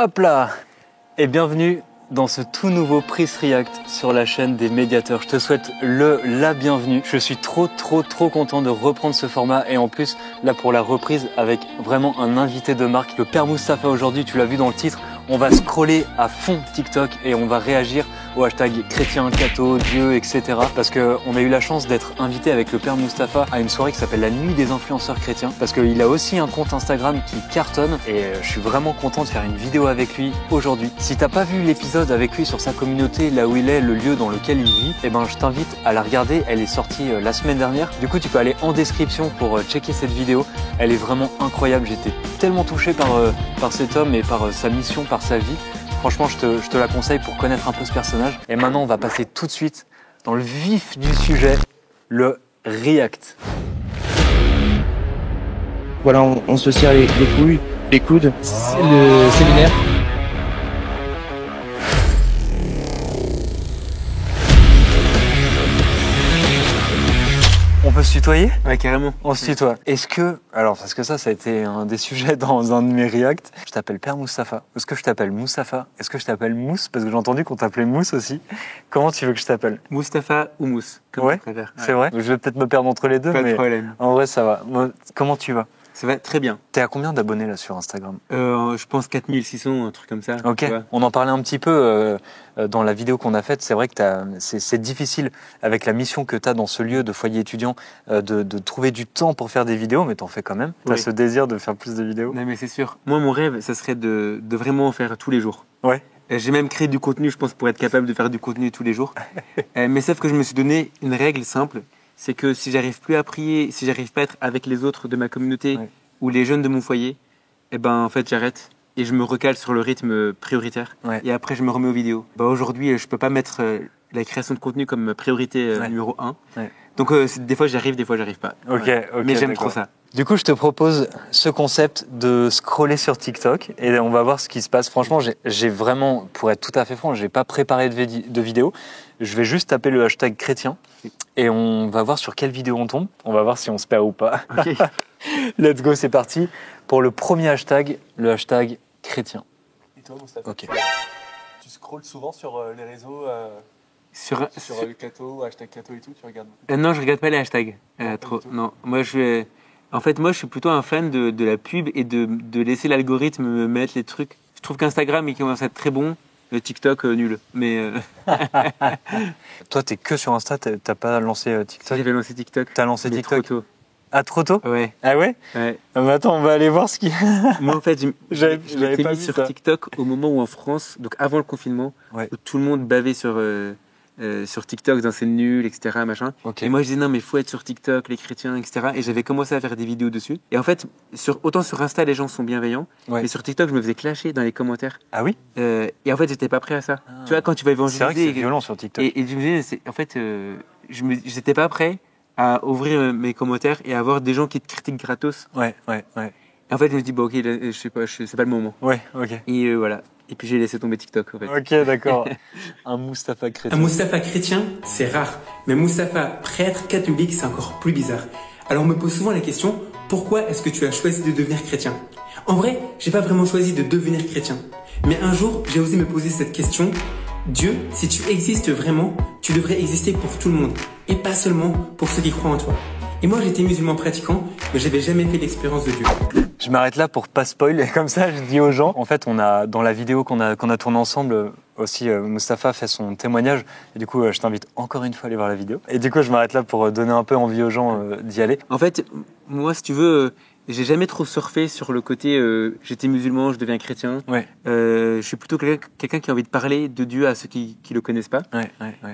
Hop là! Et bienvenue dans ce tout nouveau Prise React sur la chaîne des médiateurs. Je te souhaite la bienvenue. Je suis trop content de reprendre ce format et en plus là pour la reprise avec vraiment un invité de marque. Le père Mustapha aujourd'hui, tu l'as vu dans le titre, on va scroller à fond TikTok et on va réagir au hashtag chrétien, catho, Dieu, etc. Parce qu'on a eu la chance d'être invité avec le père Mustapha à une soirée qui s'appelle la Nuit des influenceurs chrétiens. Parce qu'il a aussi un compte Instagram qui cartonne et je suis vraiment content de faire une vidéo avec lui aujourd'hui. Si t'as pas vu l'épisode avec lui sur sa communauté, là où il est, le lieu dans lequel il vit, eh ben je t'invite à la regarder. Elle est sortie la semaine dernière. Du coup, tu peux aller en description pour checker cette vidéo. Elle est vraiment incroyable. J'étais tellement touché par cet homme et par sa mission, par sa vie. Franchement, je te la conseille pour connaître un peu ce personnage. Et maintenant, on va passer tout de suite dans le vif du sujet, le React. Voilà, on se serre les couilles, les coudes. C'est le séminaire. On peut se tutoyer ? Ouais, carrément. On se tutoie. Est-ce que, alors parce que ça a été un des sujets dans un de mes React, je t'appelle Père Mustapha. Est-ce que je t'appelle Mustapha ? Est-ce que je t'appelle Mousse ? Parce que j'ai entendu qu'on t'appelait Mousse aussi. Comment tu veux que je t'appelle ? Mustapha ou Mousse, comme ouais, tu préfères. C'est vrai ? Je vais peut-être me perdre entre les deux, Pas mais de problème. En vrai ça va. Comment tu vas ? Ça va très bien. T'es à combien d'abonnés là sur Instagram ? Je pense 4600, un truc comme ça. Ok, on en parlait un petit peu dans la vidéo qu'on a faite. C'est vrai que c'est difficile avec la mission que tu as dans ce lieu de foyer étudiant de trouver du temps pour faire des vidéos, mais t'en fais quand même. Tu as ce désir de faire plus de vidéos. Non mais c'est sûr. Moi mon rêve, ça serait de vraiment en faire tous les jours. Ouais. J'ai même créé du contenu, je pense, pour être capable de faire du contenu tous les jours. Mais sauf que je me suis donné une règle simple, c'est que si j'arrive plus à prier, si j'arrive pas à être avec les autres de ma communauté ou les jeunes de mon foyer, eh ben en fait j'arrête et je me recale sur le rythme prioritaire. Et après je me remets aux vidéos. Bah aujourd'hui je peux pas mettre la création de contenu comme priorité numéro 1. Donc des fois j'arrive, des fois j'arrive pas. Ok, mais j'aime trop ça. Du coup, je te propose ce concept de scroller sur TikTok et on va voir ce qui se passe. Franchement, j'ai vraiment, pour être tout à fait franc, j'ai pas préparé de vidéo. Je vais juste taper le hashtag chrétien et on va voir sur quelle vidéo on tombe. On va voir si on se perd ou pas. Okay. Let's go, c'est parti pour le premier hashtag, le hashtag chrétien. Et toi, Mustapha, Ok. tu scrolles souvent sur les réseaux sur Kato, hashtag Kato et tout, tu regardes non, je regarde pas les hashtags. Trop. Non, moi je suis plutôt un fan de la pub et de laisser l'algorithme me mettre les trucs. Je trouve qu'Instagram il commence à être très bon, le TikTok nul. Mais toi, t'es que sur Insta, t'as pas lancé TikTok ? J'avais lancé TikTok. T'as lancé mais TikTok trop tôt. Ah, trop tôt ? Ouais. Ah ouais ? Ouais. Mais attends, on va aller voir ce qui. Moi, en fait, je m'étais pas mis vu sur ça. TikTok au moment où en France, donc avant le confinement, où tout le monde bavait sur TikTok dans c'est nul, etc. Machin. Okay. Et moi, je disais non, mais faut être sur TikTok, les chrétiens, etc. Et j'avais commencé à faire des vidéos dessus. Et en fait, autant sur Insta, les gens sont bienveillants, mais sur TikTok, je me faisais clasher dans les commentaires. Ah oui ? Et en fait, j'étais pas prêt à ça. Tu vois, quand tu vas évangéliser. C'est vrai que c'est violent sur TikTok. Et je me disais, en fait, j'étais pas prêt à ouvrir mes commentaires et à avoir des gens qui te critiquent gratos. Ouais. Et en fait, je me dis, bon, ok, là, je sais pas, c'est pas le moment. Ouais, ok. Et voilà. Et puis j'ai laissé tomber TikTok, en fait. Ok, d'accord. Un Mustapha chrétien. Un Mustapha chrétien, c'est rare. Mais Mustapha prêtre catholique, c'est encore plus bizarre. Alors on me pose souvent la question, pourquoi est-ce que tu as choisi de devenir chrétien ? En vrai, j'ai pas vraiment choisi de devenir chrétien. Mais un jour, j'ai osé me poser cette question. Dieu, si tu existes vraiment, tu devrais exister pour tout le monde. Et pas seulement pour ceux qui croient en toi. Et moi, j'étais musulman pratiquant, mais j'avais jamais fait l'expérience de Dieu. Je m'arrête là pour pas spoiler, comme ça je dis aux gens. En fait, on a dans la vidéo qu'on a tournée ensemble aussi, Mustapha fait son témoignage. Et du coup, je t'invite encore une fois à aller voir la vidéo. Et du coup, je m'arrête là pour donner un peu envie aux gens d'y aller. En fait, moi, si tu veux, j'ai jamais trop surfé sur le côté j'étais musulman, je deviens chrétien. Je suis plutôt quelqu'un qui a envie de parler de Dieu à ceux qui le connaissent pas.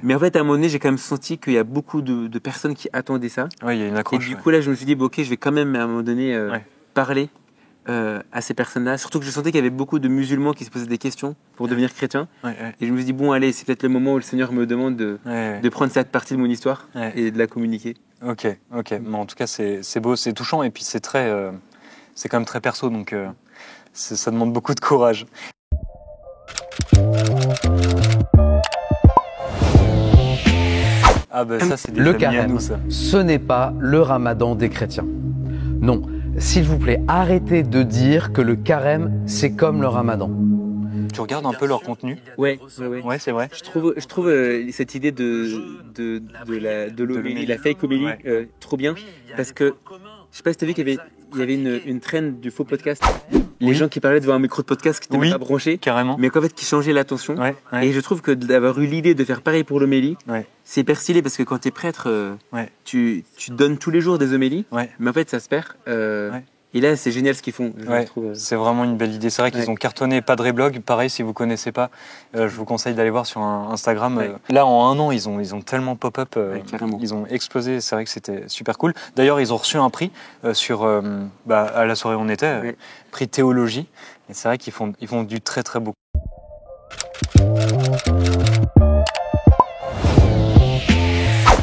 Mais en fait, à un moment donné, j'ai quand même senti qu'il y a beaucoup de personnes qui attendaient ça. Ouais, il y a une accroche. Et du coup, là, je me suis dit, bon, ok, je vais quand même à un moment donné parler à ces personnes-là. Surtout que je sentais qu'il y avait beaucoup de musulmans qui se posaient des questions pour devenir chrétiens. Et je me suis dit, bon, allez, c'est peut-être le moment où le Seigneur me demande de prendre cette partie de mon histoire et de la communiquer. Ok. Mais en tout cas, c'est beau, c'est touchant et puis c'est c'est quand même très perso, donc ça demande beaucoup de courage. Ah ben ça, c'est des le familles à carême, nous, ça. ce n'est pas le ramadan des chrétiens. Non, s'il vous plaît, arrêtez de dire que le carême, c'est comme le ramadan. tu regardes un peu leur contenu? Ouais. Ouais, c'est vrai. Je trouve cette idée de l'homélie, la fake homélie, trop bien, parce que je sais pas si t'as vu qu'il y avait une trend du faux podcast. Les gens qui parlaient devant un micro de podcast qui n'étaient même pas branchés, carrément. mais qu'en fait qui changeaient l'attention. Ouais. Et je trouve que d'avoir eu l'idée de faire pareil pour l'homélie, c'est hyper stylé parce que quand t'es prêtre, tu donnes tous les jours des homélies, mais en fait ça se perd. Et là, c'est génial ce qu'ils font. Je trouve. C'est vraiment une belle idée. C'est vrai qu'ils ont cartonné Padre Blog. Pareil, si vous connaissez pas, je vous conseille d'aller voir sur Instagram. Là, en 1 an, ils ont tellement pop-up. Ils ont explosé. C'est vrai que c'était super cool. D'ailleurs, ils ont reçu un prix à la soirée où on était, prix théologie. Et c'est vrai qu'ils font du très très beau.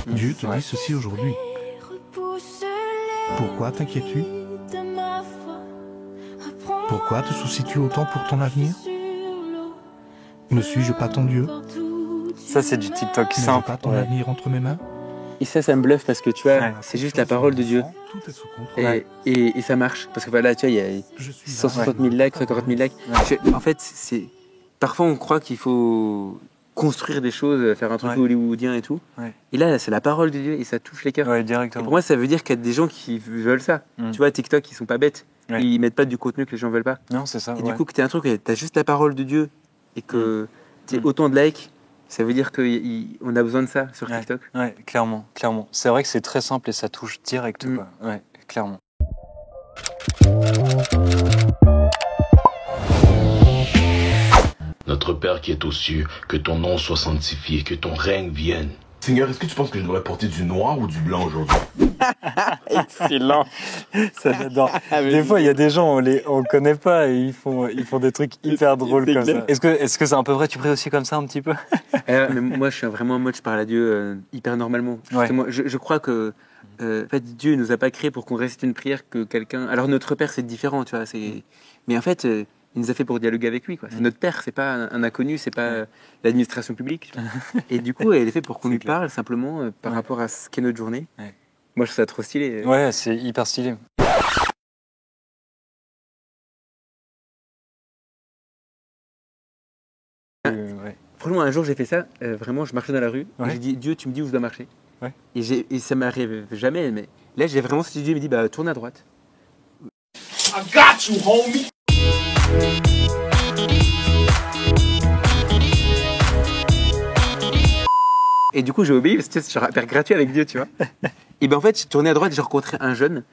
Dieu te dit ceci aujourd'hui. Pourquoi t'inquiètes-tu? Pourquoi te soucies-tu autant pour ton avenir? Ne suis-je pas ton Dieu? Ça, c'est du TikTok N'ai-je simple. pas ton avenir entre mes mains? Et ça me bluffe parce que tu vois, c'est juste la parole de Dieu. Tout est sous contrôle. Et ça marche. Parce que voilà, tu vois, il y a 160 000 likes, 140 000 likes. En fait, parfois on croit qu'il faut construire des choses, faire un truc hollywoodien et tout. Et là, c'est la parole de Dieu et ça touche les cœurs. Ouais, directement. Et pour moi, ça veut dire qu'il y a des gens qui veulent ça. Tu vois, TikTok, ils sont pas bêtes. Ils mettent pas du contenu que les gens veulent pas. Non, c'est ça. Et du coup, que t'aies un truc, t'as juste la parole de Dieu et que t'aies autant de likes, ça veut dire qu'on a besoin de ça sur TikTok. Ouais, clairement. C'est vrai que c'est très simple et ça touche direct, quoi. Ouais, clairement. Notre Père qui est aux cieux, que ton nom soit sanctifié, que ton règne vienne. Seigneur, est-ce que tu penses que je devrais porter du noir ou du blanc aujourd'hui? Excellent. Ça j'adore. Des fois, il y a des gens, on connaît pas et ils font des trucs hyper drôles comme ça. Est-ce que c'est un peu vrai? Tu pries aussi comme ça un petit peu? Mais moi, je suis vraiment en mode, je parle à Dieu hyper normalement. Moi, je crois que en fait, Dieu nous a pas créé pour qu'on récite une prière que quelqu'un. Alors notre Père, c'est différent, tu vois. Mais en fait, il nous a fait pour dialoguer avec lui, quoi. C'est notre Père, c'est pas un inconnu, c'est pas l'administration publique. Tu vois. Et du coup, elle est faite pour qu'on lui parle simplement par rapport à ce qu'est notre journée. Moi, je trouve ça trop stylé. Ouais, c'est hyper stylé. Franchement, un jour, j'ai fait ça. Vraiment, je marchais dans la rue. Et j'ai dit, Dieu, tu me dis où je dois marcher. Et ça m'arrive jamais. Mais là, j'ai vraiment senti Dieu me dit, tourne à droite. I got you, homie! Et du coup, j'ai obéi parce que c'est un repère gratuit avec Dieu, tu vois. Et ben en fait, j'ai tourné à droite et j'ai rencontré un jeune,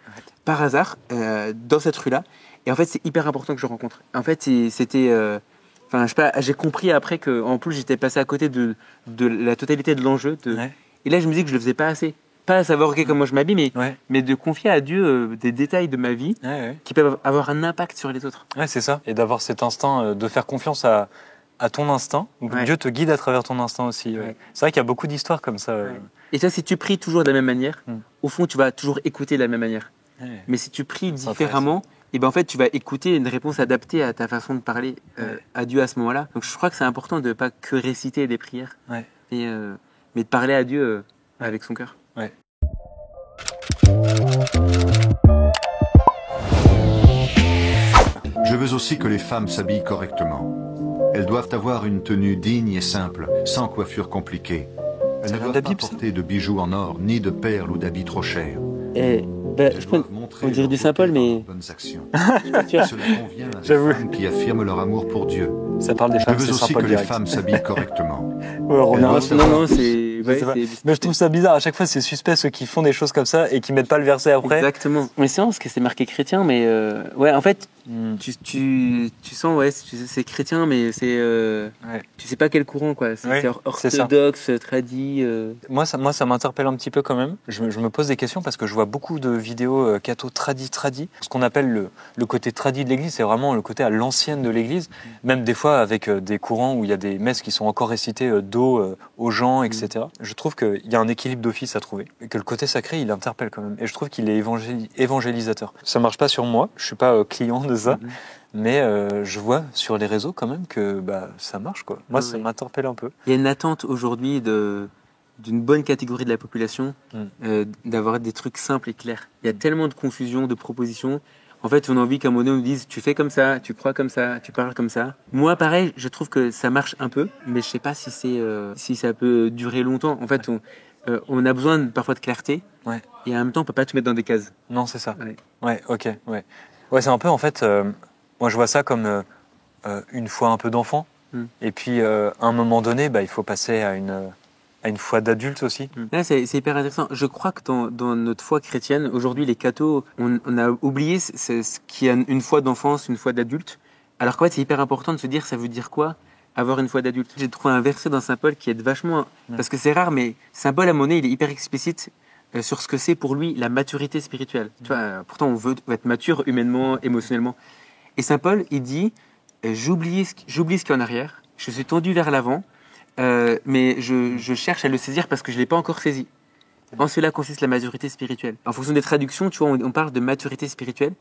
par hasard, dans cette rue-là. Et en fait, c'est hyper important que je le rencontre. En fait, c'était... Enfin, je sais pas, j'ai compris après qu'en plus, j'étais passé à côté de la totalité de l'enjeu. Et là, je me dis que je le faisais pas assez. Pas à savoir comment je m'habille, mais de confier à Dieu des détails de ma vie qui peuvent avoir un impact sur les autres. Ouais, c'est ça. Et d'avoir cet instinct, de faire confiance à ton instinct. Donc Dieu te guide à travers ton instinct aussi. C'est vrai qu'il y a beaucoup d'histoires comme ça. Et ça, si tu pries toujours de la même manière, au fond, tu vas toujours écouter de la même manière. Mais si tu pries différemment, et ben en fait, tu vas écouter une réponse adaptée à ta façon de parler à Dieu à ce moment-là. Donc je crois que c'est important de ne pas que réciter des prières, mais de parler à Dieu avec son cœur. Je veux aussi que les femmes s'habillent correctement. Elles doivent avoir une tenue digne et simple, sans coiffure compliquée. Elles ne doivent pas porter de bijoux en or, ni de perles ou d'habits trop chers. On dirait du Saint-Paul, mais... Cela convient à des femmes qui affirment leur amour pour Dieu. Ça parle des femmes, je veux aussi que les femmes s'habillent correctement. Non, c'est... Mais je trouve ça bizarre. À chaque fois, c'est suspect ceux qui font des choses comme ça et qui mettent pas le verset après. Exactement. Mais c'est parce que c'est marqué chrétien, mais en fait, tu sens, c'est chrétien, mais c'est, tu sais pas quel courant, quoi. C'est orthodoxe, tradit. Moi, ça m'interpelle un petit peu quand même. Je me pose des questions parce que je vois beaucoup de vidéos catho tradi. Ce qu'on appelle le côté tradi de l'Église, c'est vraiment le côté à l'ancienne de l'Église. Même des fois avec des courants où il y a des messes qui sont encore récitées d'eau aux gens, etc. Je trouve qu'il y a un équilibre d'office à trouver et que le côté sacré, il interpelle quand même. Et je trouve qu'il est évangélisateur. Ça marche pas sur moi, je suis pas client de ça, mais je vois sur les réseaux quand même que ça marche, quoi. Moi, ça m'interpelle un peu. Il y a une attente aujourd'hui d'une bonne catégorie de la population d'avoir des trucs simples et clairs. Il y a tellement de confusion, de propositions. En fait, on a envie qu'à un moment donné, on nous dise tu fais comme ça, tu crois comme ça, tu parles comme ça. Moi, pareil, je trouve que ça marche un peu, mais je sais pas si ça peut durer longtemps. En fait, on a besoin parfois de clarté, et en même temps, on peut pas tout mettre dans des cases. Non, c'est ça. Ouais, ok. Ouais, c'est un peu, en fait, moi je vois ça comme une foi un peu d'enfant, et puis à un moment donné, il faut passer à une foi d'adulte aussi. Là, c'est hyper intéressant. Je crois que dans notre foi chrétienne, aujourd'hui, les cathos, on a oublié ce qu'il y a une foi d'enfance, une foi d'adulte. Alors qu'en fait, c'est hyper important de se dire, ça veut dire quoi avoir une foi d'adulte? J'ai trouvé un verset dans Saint Paul qui aide vachement, parce que c'est rare, mais Saint Paul, à mon avis, il est hyper explicite sur ce que c'est pour lui la maturité spirituelle. Tu vois, pourtant, on veut être mature humainement, émotionnellement. Et Saint Paul, il dit, j'oublie ce qui est en arrière, je suis tendu vers l'avant, mais je cherche à le saisir parce que je ne l'ai pas encore saisi. En cela consiste la maturité spirituelle. En fonction des traductions, tu vois, on parle de maturité spirituelle.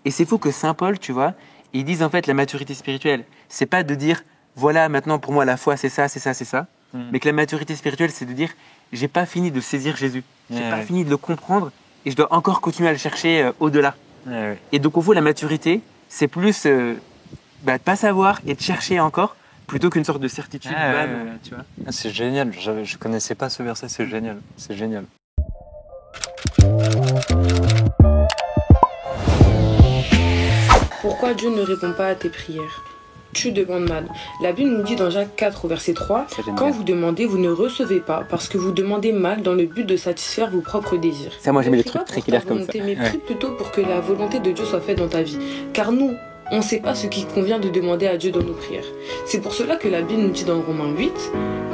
Et c'est faux que Saint Paul, tu vois, ils disent en fait la maturité spirituelle, c'est pas de dire, voilà, maintenant pour moi la foi c'est ça, c'est ça, c'est ça. Mais que la maturité spirituelle, c'est de dire, j'ai pas fini de saisir Jésus. J'ai pas fini de le comprendre et je dois encore continuer à le chercher au-delà. Et donc au fond, la maturité, c'est plus de pas savoir et de chercher encore, plutôt qu'une sorte de certitude. Tu vois. C'est génial, je connaissais pas ce verset, c'est génial. C'est génial. Pourquoi Dieu ne répond pas à tes prières? Tu demandes mal. La Bible nous dit dans Jacques 4 au verset 3, quand vous demandez, vous ne recevez pas parce que vous demandez mal dans le but de satisfaire vos propres désirs. Ça, moi j'aimais les trucs très clairs comme ça. Mais prie plutôt pour que la volonté de Dieu soit faite dans ta vie. Car nous, on ne sait pas ce qui convient de demander à Dieu dans nos prières. C'est pour cela que la Bible nous dit dans Romains 8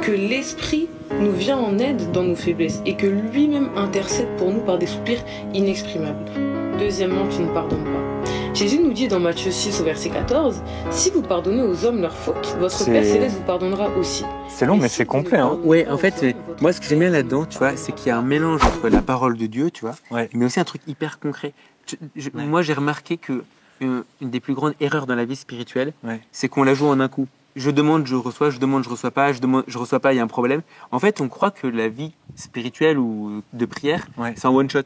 que l'Esprit nous vient en aide dans nos faiblesses et que lui-même intercède pour nous par des soupirs inexprimables. Deuxièmement, tu ne pardonnes pas. Jésus nous dit dans Matthieu 6 au verset 14, si vous pardonnez aux hommes leurs fautes, votre Père Céleste vous pardonnera aussi. C'est long, mais c'est complet. Hein. Ouais, en fait, moi ce que j'aime bien là-dedans, tu vois, c'est qu'il y a un mélange entre la parole de Dieu, tu vois, mais aussi un truc hyper concret. Moi, j'ai remarqué que une des plus grandes erreurs dans la vie spirituelle, c'est qu'on la joue en un coup. Je demande, je reçois, je demande, je reçois pas, je demande, je reçois pas, il y a un problème. En fait, on croit que la vie spirituelle ou de prière, c'est en one shot.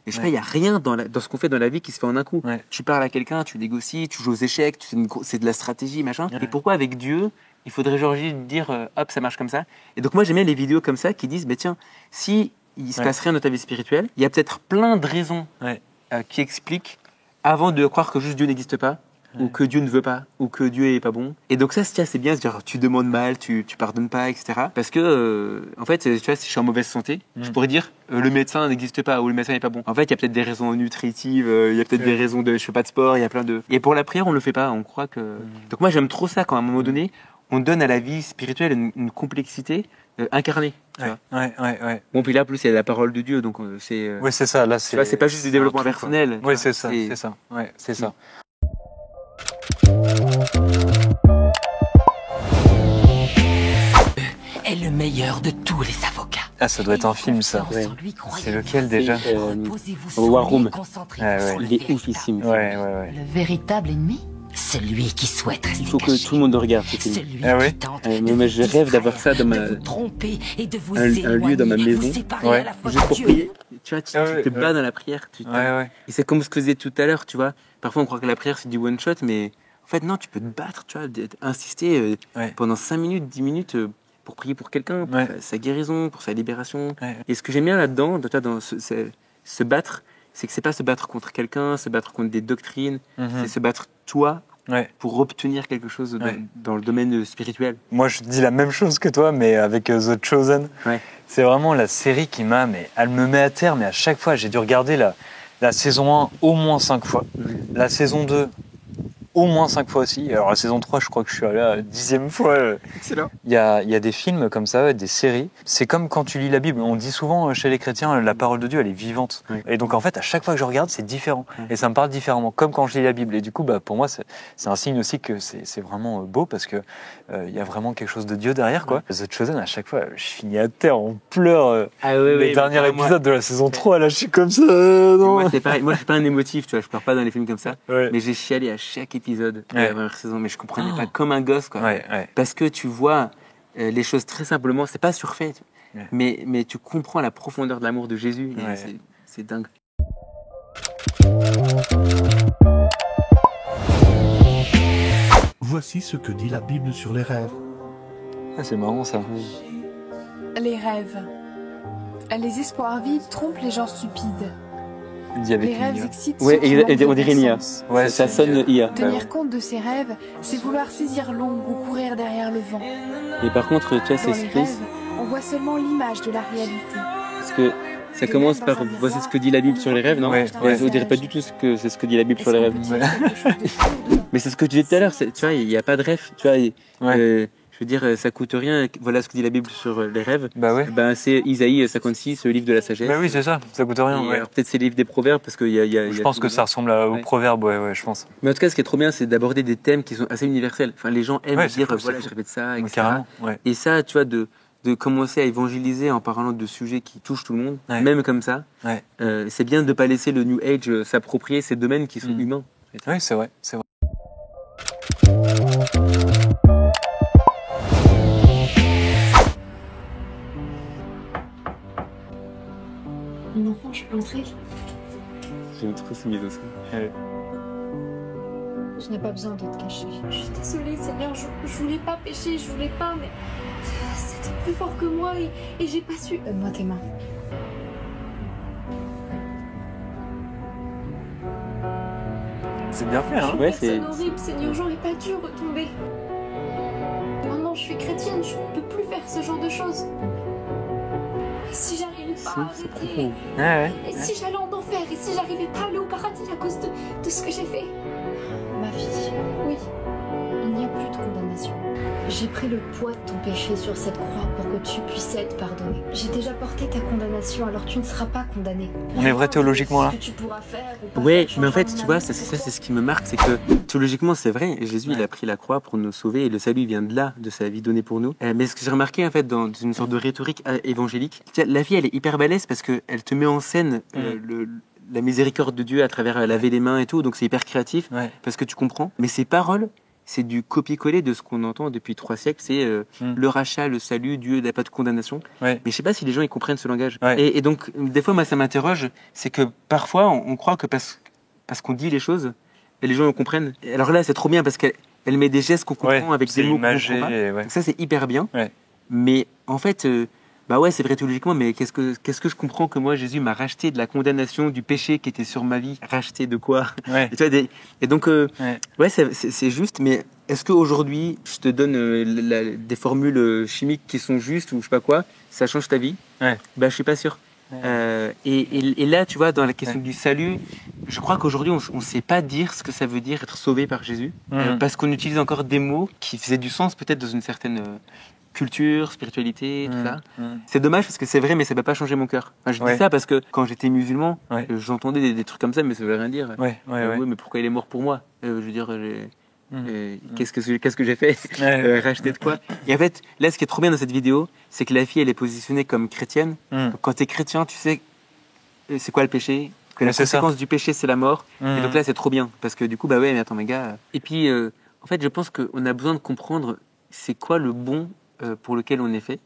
Et je sais pas, il y a rien dans ce qu'on fait dans la vie qui se fait en un coup. Tu parles à quelqu'un, tu négocies, tu joues aux échecs, c'est de la stratégie, machin. Et pourquoi avec Dieu, il faudrait genre juste dire, hop, ça marche comme ça. Et donc moi, j'aime bien les vidéos comme ça qui disent, tiens, si il se passe rien dans ta vie spirituelle, il y a peut-être plein de raisons qui expliquent avant de croire que juste Dieu n'existe pas. Ou que Dieu ne veut pas, ou que Dieu est pas bon. Et donc ça, c'est bien, genre tu demandes mal, tu pardonnes pas, etc. Parce que, en fait, tu vois, si je suis en mauvaise santé, je pourrais dire le médecin n'existe pas, ou le médecin n'est pas bon. En fait, il y a peut-être des raisons nutritives, il y a peut-être des raisons de je fais pas de sport, il y a plein de... Et pour la prière, on le fait pas, on croit que... Donc moi, j'aime trop ça quand à un moment donné, on donne à la vie spirituelle une complexité incarnée. Tu vois. Bon, puis là, plus, il y a la parole de Dieu, donc c'est... Oui, c'est ça, là, c'est... Tu vois, c'est pas juste du développement personnel. Oui, c'est ça, c'est ça. Ouais, c'est ça. Est le meilleur de tous les avocats. Ah, ça doit être un film, ça. C'est lequel déjà War Room. Il est oufissime. Le véritable ennemi, celui qui souhaite rester. Il faut que tout le monde regarde ce film. Mais je rêve d'avoir ça dans un lieu dans ma maison, juste pour prier. Tu vois, tu te bats dans la prière. Et c'est comme ce que je disais tout à l'heure, tu vois. Parfois, on croit que la prière, c'est du one shot, mais en fait, non, tu peux te battre, tu vois, insister pendant 5 minutes, 10 minutes pour prier pour quelqu'un, pour sa guérison, pour sa libération. Et ce que j'aime bien là-dedans, dans se battre, c'est que c'est pas se battre contre quelqu'un, se battre contre des doctrines, c'est se battre toi pour obtenir quelque chose dans le domaine spirituel. Moi, je dis la même chose que toi, mais avec The Chosen. C'est vraiment la série qui m'a... Mais elle me met à terre, mais à chaque fois, j'ai dû regarder la saison 1 au moins 5 fois. La saison 2... au moins 5 fois aussi. Alors la saison 3, je crois que je suis allé à la 10e fois. Excellent. Il y a des films comme ça, des séries. C'est comme quand tu lis la Bible. On dit souvent chez les chrétiens, la parole de Dieu, elle est vivante. Et donc en fait, à chaque fois que je regarde, c'est différent. Et ça me parle différemment, comme quand je lis la Bible. Et du coup, pour moi, c'est un signe aussi que c'est vraiment beau parce que il y a vraiment quelque chose de Dieu derrière, quoi. The Chosen, à chaque fois, je finis à terre, on pleure. Les derniers épisodes de la saison 3, là, je suis comme ça. Non. Moi, c'est pareil. Moi, je suis pas un émotif, tu vois. Je pleure pas dans les films comme ça. Mais j'ai chialé à chaque épisode de la première saison, mais je comprenais pas, comme un gosse, quoi. Parce que tu vois les choses très simplement, c'est pas surfait, mais tu comprends la profondeur de l'amour de Jésus. C'est dingue. Voici ce que dit la Bible sur les rêves. Ah, c'est marrant ça. Les rêves. Les espoirs vides trompent les gens stupides. Dit avec Les une rêves IA. excitent Ouais, ceux qui manquent on de dirait une IA. sens. Ouais, ça sonne IA. Tenir compte de ses rêves, c'est vouloir saisir l'ombre ou courir derrière le vent. Et par contre, tu vois, Dans c'est les space. rêves, on voit seulement l'image de la réalité. Parce que ça commence par voici ce que dit la Bible sur les rêves, non? Ouais, Ouais, on dirait pas du tout c'est ce que dit la Bible sur les rêves. Mais c'est ce que tu disais tout à l'heure, tu vois, il n'y a pas de rêve, tu vois. Je veux dire, ça coûte rien. Voilà ce que dit la Bible sur les rêves. Bah ouais. Ben, c'est Isaïe 56, le livre de la sagesse. Bah oui, c'est ça coûte rien. Et Ouais. alors, peut-être c'est le livre des proverbes, parce qu'il y a. Je pense que ça ressemble au proverbe, ouais, je pense. Mais en tout cas, ce qui est trop bien, c'est d'aborder des thèmes qui sont assez universels. Enfin, les gens aiment Ouais, c'est dire, fou, voilà, c'est je fou. répète ça, etc. Carrément, ouais. Et ça, tu vois, de commencer à évangéliser en parlant de sujets qui touchent tout le monde, Ouais. même comme ça, Ouais. c'est bien de ne pas laisser le New Age s'approprier ces domaines qui sont humains. Oui, c'est vrai, c'est vrai. Mon enfant, je peux entrer? J'aime trop ces mises aussi. Tu n'as pas besoin de te cacher. Je suis désolée, Seigneur, je voulais pas pécher, je voulais pas, mais c'était plus fort que moi et j'ai pas su. Donne-moi tes mains. C'est bien fait, hein? Ouais, C'est horrible, Seigneur, j'aurais pas dû retomber. Maintenant, je suis chrétienne, je peux plus faire ce genre de choses. Et si j'arrivais pas à arrêter? Ouais. Et si j'allais en enfer? Et si j'arrivais pas à aller au paradis à cause de ce que j'ai fait? Ma fille, Oui. il n'y a plus de condamnation. J'ai pris le poids de ton péché sur cette croix pour que tu puisses être pardonné. J'ai déjà porté ta condamnation, alors tu ne seras pas condamné. On est vrai théologiquement là. Ce que tu pourras faire ou pas Ouais, faire mais en fait, changera tu vois, mon ça amour. c'est ce qui me marque, c'est que théologiquement, c'est vrai. Jésus, il a pris la croix pour nous sauver et le salut vient de là, de sa vie donnée pour nous. Mais ce que j'ai remarqué, en fait, dans une sorte de rhétorique évangélique, tu vois, la vie, elle est hyper balèze parce qu'elle te met en scène la miséricorde de Dieu à travers laver les mains et tout, donc c'est hyper créatif parce que tu comprends. Mais ces paroles, c'est du copier-coller de ce qu'on entend depuis 3 siècles, c'est le rachat, le salut, Dieu n'a pas de condamnation. Mais je sais pas si les gens ils comprennent ce langage. Et donc, des fois, moi, ça m'interroge, c'est que parfois, on croit que parce qu'on dit les choses, et les gens le comprennent. Et alors là, c'est trop bien parce qu'elle met des gestes qu'on comprend avec des mots qu'on comprend pas. Donc ça, c'est hyper bien. Mais en fait, bah ouais, c'est vrai théologiquement, mais qu'est-ce que je comprends que moi, Jésus m'a racheté de la condamnation du péché qui était sur ma vie? Racheté de quoi? Et, tu vois, et donc, ouais, c'est juste, mais est-ce qu'aujourd'hui, je te donne des formules chimiques qui sont justes ou je sais pas quoi, ça change ta vie? Bah, je suis pas sûr. Et là, tu vois, dans la question du salut, je crois qu'aujourd'hui, on ne sait pas dire ce que ça veut dire être sauvé par Jésus, parce qu'on utilise encore des mots qui faisaient du sens peut-être dans une certaine culture, spiritualité, tout ça. C'est dommage parce que c'est vrai, mais ça ne va pas changer mon cœur. Enfin, je dis ça parce que quand j'étais musulman, j'entendais des trucs comme ça, mais ça ne veut rien dire. Oui, mais pourquoi il est mort pour moi? Je veux dire, qu'est-ce que j'ai fait? Racheter de quoi? Et en fait, là, ce qui est trop bien dans cette vidéo, c'est que la fille, elle est positionnée comme chrétienne. Donc, quand tu es chrétien, tu sais c'est quoi le péché, que la conséquence du péché, c'est la mort. Et donc là, c'est trop bien parce que du coup, bah ouais, mais attends, mes gars. Et puis, en fait, je pense qu'on a besoin de comprendre c'est quoi le bon pour lequel on est fait,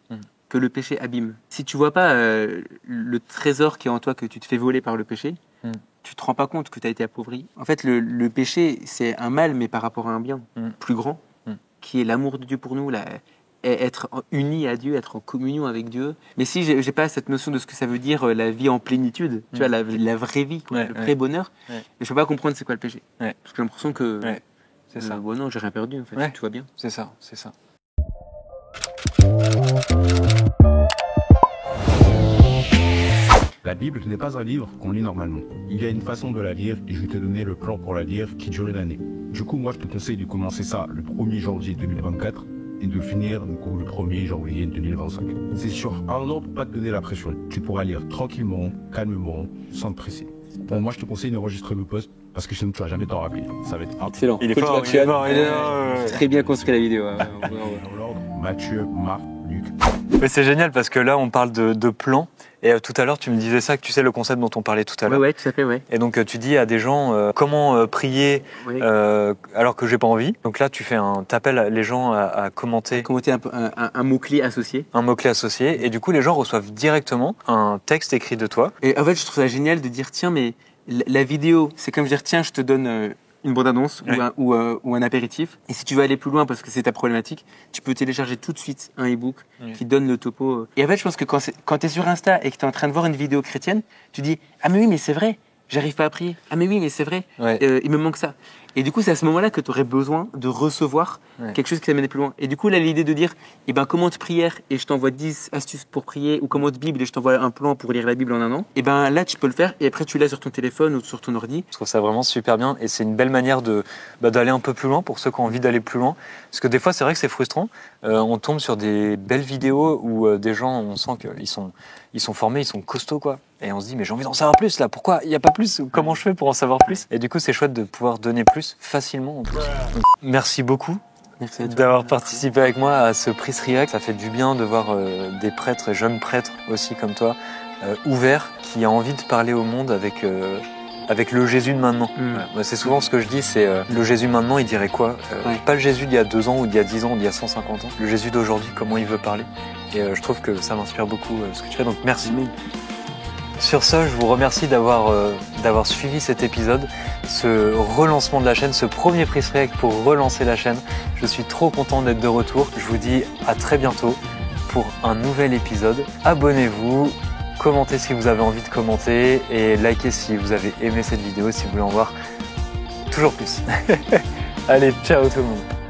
que le péché abîme. Si tu vois pas le trésor qui est en toi, que tu te fais voler par le péché, tu te rends pas compte que tu as été appauvri. En fait, le péché, c'est un mal, mais par rapport à un bien plus grand, qui est l'amour de Dieu pour nous, être uni à Dieu, être en communion avec Dieu. Mais si j'ai pas cette notion de ce que ça veut dire la vie en plénitude, tu vois, la vraie vie, quoi, le vrai bonheur, je peux pas comprendre c'est quoi le péché. Parce que j'ai l'impression que c'est ça. Bon, non, j'ai rien perdu en fait. Tout va bien. C'est ça, c'est ça. La Bible n'est pas un livre qu'on lit normalement. Il y a une façon de la lire et je vais te donner le plan pour la lire qui dure une année. Du coup, moi, je te conseille de commencer ça le 1er janvier 2024 et de finir le 1er janvier 2025. C'est sur un an pour pas te donner la pression. Tu pourras lire tranquillement, calmement, sans te presser. Bon, moi, je te conseille d'enregistrer le post parce que sinon tu vas jamais t'en rappeler. Ça va être excellent. Il est fort, il est fort, il est très bien construit la vidéo. Matthieu, Marc, Luc. Mais c'est génial parce que là, on parle de plan. Et tout à l'heure, tu me disais ça, que tu sais le concept dont on parlait tout à l'heure. Ouais, tout à fait, ouais. Et donc, tu dis à des gens comment prier alors que j'ai pas envie. Donc là, t'appelles les gens à commenter. Commenter un mot-clé associé. Un mot-clé associé. Et du coup, les gens reçoivent directement un texte écrit de toi. Et en fait, je trouve ça génial de dire, tiens, mais La vidéo, c'est comme dire, tiens, je te donne une bande-annonce ou un apéritif. Et si tu veux aller plus loin parce que c'est ta problématique, tu peux télécharger tout de suite un e-book qui donne le topo. Et en fait, je pense que quand tu es sur Insta et que tu es en train de voir une vidéo chrétienne, tu dis « Ah mais oui, mais c'est vrai, j'arrive pas à prier. Ah mais oui, mais c'est vrai, il me manque ça. » Et du coup, c'est à ce moment-là que tu aurais besoin de recevoir quelque chose qui t'amène plus loin. Et du coup, là, l'idée de dire, commente prière et je t'envoie 10 astuces pour prier, ou commente Bible et je t'envoie un plan pour lire la Bible en un an, là, tu peux le faire et après, tu l'as sur ton téléphone ou sur ton ordi. Je trouve ça vraiment super bien et c'est une belle manière d'aller un peu plus loin pour ceux qui ont envie d'aller plus loin. Parce que des fois, c'est vrai que c'est frustrant. On tombe sur des belles vidéos où des gens, on sent qu'ils sont formés, ils sont costauds, quoi. Et on se dit, mais j'ai envie d'en savoir plus, là. Pourquoi il n'y a pas plus? Comment je fais pour en savoir plus? Et du coup, c'est chouette de pouvoir donner plus facilement, en plus. Donc, merci beaucoup d'avoir participé avec moi à ce Priest React. Ça fait du bien de voir des prêtres et jeunes prêtres aussi comme toi, ouverts, qui a envie de parler au monde avec le Jésus de maintenant. Voilà. C'est souvent ce que je dis, c'est le Jésus maintenant, il dirait quoi? Pas le Jésus d'il y a 2 ans ou d'il y a 10 ans ou d'il y a 150 ans. Le Jésus d'aujourd'hui, comment il veut parler. Et je trouve que ça m'inspire beaucoup ce que tu fais, donc merci. Sur ce, je vous remercie d'avoir suivi cet épisode, ce relancement de la chaîne, ce premier Priest React pour relancer la chaîne. Je suis trop content d'être de retour. Je vous dis à très bientôt pour un nouvel épisode. Abonnez-vous, commentez si vous avez envie de commenter et likez si vous avez aimé cette vidéo, si vous voulez en voir toujours plus. Allez, ciao tout le monde.